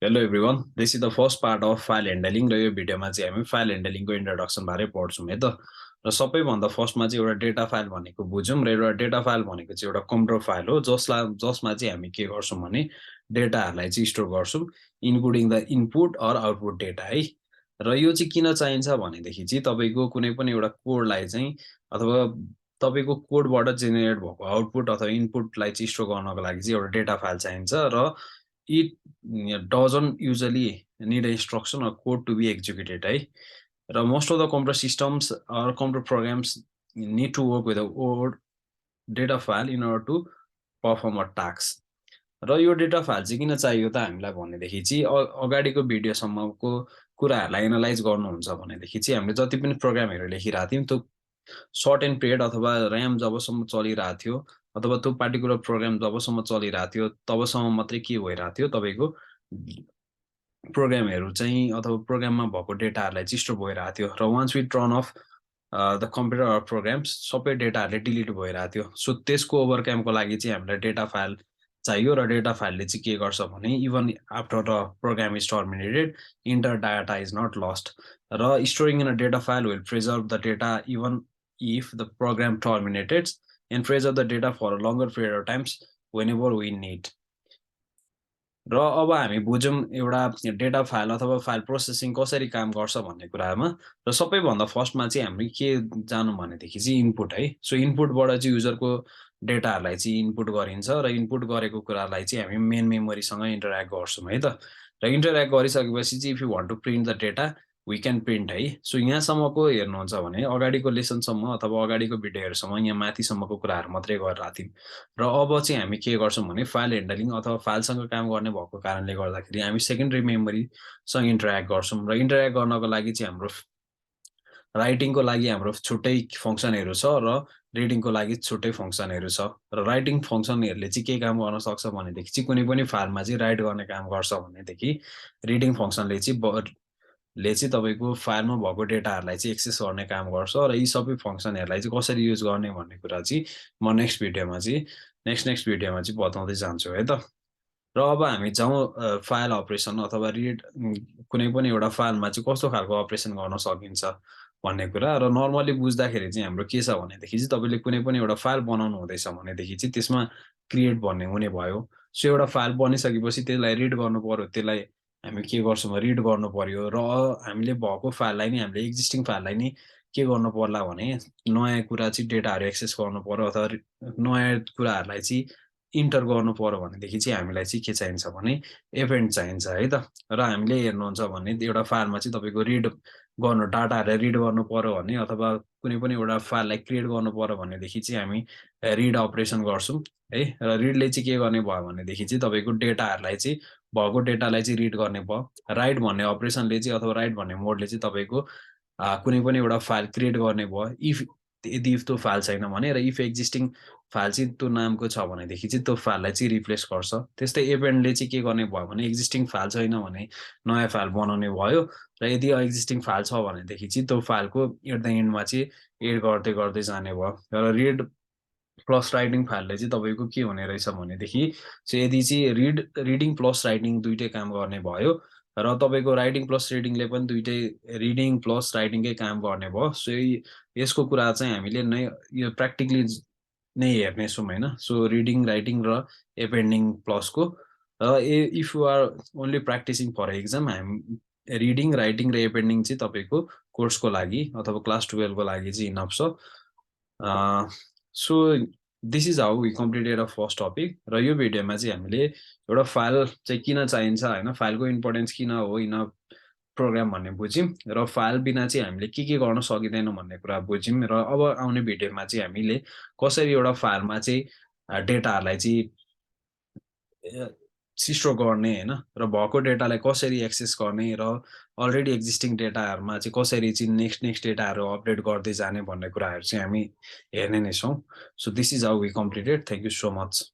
Hello everyone, this is the first part of file handling र यो भिडियोमा चाहिँ हामी फाइल ह्यान्डलिङको इन्ट्रोडक्सन बारे पढ्छौं है त। र सबैभन्दा फर्स्टमा चाहिँ एउटा डेटा फाइल भनेको बुझौं र एउटा डेटा फाइल भनेको चाहिँ एउटा कम्प्युटर फाइल हो जसमा चाहिँ हामी के गर्छौं भने डेटाहरुलाई चाहिँ स्टोर गर्छौं including the input or output data है। र यो चाहिँ किन चाहिन्छ भनेदेखि चाहिँ तपाईको कुनै पनि एउटा कोडलाई चाहिँ अथवा तपाईको कोडबाट जेनेरेट भएको आउटपुट अथवा इनपुटलाई चाहिँ स्टोर गर्नको लागि चाहिँ एउटा डेटा फाइल चाहिन्छ र it doesn't usually need a instruction or code to be executed है। र most of the computer systems or computer programs need to work with a word data file in order to perform a task। र यो data file चाहिँ किन चाहियो त हामीलाई भनेदेखि चाहिँ अगाडिको भिडियोसम्मको कुराहरुलाई एनालाइज गर्नुहुन्छ भनेदेखि चाहिँ हामीले जति पनि प्रोग्रामहरु लेखिरहेका थियौं त्यो सर्ट एन्ड पिरियड अथवा र्याम जबसम्म चलिरहेको थियो अथवा त्यो पार्टिकुलर प्रोग्राम जबसम्म चलिरहेको थियो तबसम्म मात्रै के भइरहेको थियो तपाईको प्रोग्रामहरु चाहिँ अथवा प्रोग्राममा भएको डेटाहरुलाई चाहिँ स्टोर भइरहेको थियो र once we turn off the computer or programs सबै डेटाहरुले डिलिट भइरहेको थियो। सो त्यसको ओभरकमको लागि चाहिँ हामीलाई डेटा फाइल चाहियो र डेटा फाइलले चाहिँ के गर्छ भने even after the program is terminated inter data is not lost र storing in a data file will preserve the data even if the program terminates and preserve the data for a longer period of times whenever we need। र अब हामी बुझौं एउटा data file अथवा file processing कसरी काम गर्छ भन्ने कुरामा। र सबैभन्दा फर्स्टमा चाहिँ हामी के जानु भनेदेखि चाहिँ इनपुट है। सो इनपुटबाट चाहिँ युजरको डेटाहरुलाई चाहिँ इनपुट गरिन्छ र इनपुट गरेको कुरालाई चाहिँ हामी मेन मेमोरीसँग इन्टरेक्ट गर्छौं है त। र इन्टरेक्ट गरिसकेपछि चाहिँ if you want to print the data we can print है। सो यहाँसम्मको हेर्नुहुन्छ भने अगाडिको लेसनसम्म अथवा अगाडिको भिडियोहरुसम्म यहाँ माथिसम्मको कुराहरु मात्रै गरिरहेका थियौं र अब चाहिँ हामी के गर्छौं भने फाइल ह्यान्डलिङ अथवा फाइलसँग काम गर्ने भएको कारणले गर्दाखेरि हामी सेकेन्डरी मेमोरीसँग इन्टरेक्ट गर्छौं र इन्टरेक्ट गर्नको लागि चाहिँ हाम्रो राइटिङको लागि हाम्रो छुट्टै फंक्सनहरु छ र रिडिङको लागि छुट्टै फंक्सनहरु छ। र राइटिङ फंक्सनहरुले चाहिँ के काम गर्न सक्छ भनेदेखि चाहिँ कुनै पनि फाइलमा चाहिँ राइट गर्ने काम गर्छ भनेदेखि रिडिङ फंक्सनले चाहिँ तपाईको फाइलमा भएको डेटाहरुलाई चाहिँ एक्सेस गर्ने काम गर्छ र यी सबै फंक्सनहरुलाई चाहिँ कसरी युज गर्ने भन्ने कुरा चाहिँ म नेक्स्ट भिडियोमा चाहिँ बताउँदै जान्छु है त। र अब हामी जाउँ फाइल अपरेसन अथवा रिड कुनै पनि एउटा फाइलमा चाहिँ कस्तो खालको अपरेसन गर्न सकिन्छ भन्ने कुरा। र नर्मली बुझ्दाखेरि चाहिँ हाम्रो के छ भनेदेखि चाहिँ तपाईले कुनै पनि एउटा फाइल बनाउनु हुँदैछ भनेदेखि चाहिँ त्यसमा क्रिएट भन्ने हुने भयो। सो एउटा फाइल बनिसकेपछि त्यसलाई रिड गर्नु पर्यो, त्यसलाई हामी के गर्छौं रिड गर्नु पर्यो र हामीले भएको फाइललाई नि हामीले एक्जिस्टिङ फाइललाई नि के गर्नु पर्ला भने नयाँ कुरा चाहिँ डेटाहरु एक्सेस गर्नु पर्यो अथवा नयाँ कुराहरुलाई चाहिँ इन्टर गर्नु पर्यो भनेदेखि चाहिँ हामीलाई चाहिँ के चाहिन्छ भने इभेन्ट चाहिन्छ है त। र हामीले हेर्नुहुन्छ भने एउटा फाइलमा चाहिँ तपाईको रिड गर्नु डाटाहरुलाई रिड गर्नु पर्यो भने अथवा कुनै पनि एउटा फाइललाई क्रिएट गर्नु पर्यो भनेदेखि चाहिँ हामी रिड अपरेसन गर्छौं है। र रिडले चाहिँ के गर्ने भयो भनेदेखि चाहिँ तपाईको डेटाहरुलाई चाहिँ भएको डेटालाई चाहिँ रिड गर्ने भयो। राइट भन्ने अपरेसनले चाहिँ अथवा राइट भन्ने मोडले चाहिँ तपाईको कुनै पनि एउटा फाइल क्रिएट गर्ने भयो यदि त्यो फाइल छैन भने र इफ एक्जिस्टिङ फाइल चाहिँ त्यो नामको छ भनेदेखि चाहिँ त्यो फाइललाई चाहिँ रिप्लेस गर्छ। त्यस्तै इभेन्टले चाहिँ के गर्ने भयो भने एक्जिस्टिङ फाइल छैन भने नयाँ फाइल बनाउने भयो र यदि एक्जिस्टिङ फाइल छ भनेदेखि चाहिँ त्यो फाइलको एट द एन्डमा चाहिँ एड गर्दै गर्दै जाने भयो। र रिड प्लस राइटिङ फाइलले चाहिँ तपाईको के हुने रहेछ भनेदेखि यदि चाहिँ रिडिङ प्लस राइटिङ दुईटै काम गर्ने भयो र तपाईको राइटिङ प्लस रिडिङले पनि दुईटै रिडिङ प्लस राइटिङकै काम गर्ने भयो। सो यसको कुरा चाहिँ हामीले नै यो प्र्याक्टिकली नै हेर्नेछौं हैन। सो रिडिङ राइटिङ र एपेन्डिङ प्लसको र if you are only practising for exam हामी रिडिङ राइटिङ र एपेन्डिङ चाहिँ तपाईको कोर्सको लागि अथवा क्लास 12 को लागि चाहिँ इनफ छ। So this is how we completed a first topic. र यो भिडियोमा चाहिँ हामीले एउटा फाइल चाहिँ किन चाहिन्छ हैन, फाइलको इम्पोर्टेन्स किन हो इन प्रोग्राम भन्ने बुझ्यौं र फाइल बिना चाहिँ हामीले के गर्न सकिदैन भन्ने कुरा बुझ्यौं। र अब आउने भिडियोमा चाहिँ हामीले कसरी एउटा फाइलमा चाहिँ डेटाहरुलाई चाहिँ स्टोर गर्ने हैन र भएको डेटालाई कसरी एक्सेस गर्ने र अलरेडी एक्जिस्टिङ डेटाहरुमा चाहिँ कसरी चाहिँ नेक्स्ट डेटाहरु अपडेट गर्दै जाने भन्ने कुराहरु चाहिँ हामी हेर्ने नै छौं। So this is how we completed. Thank you so much.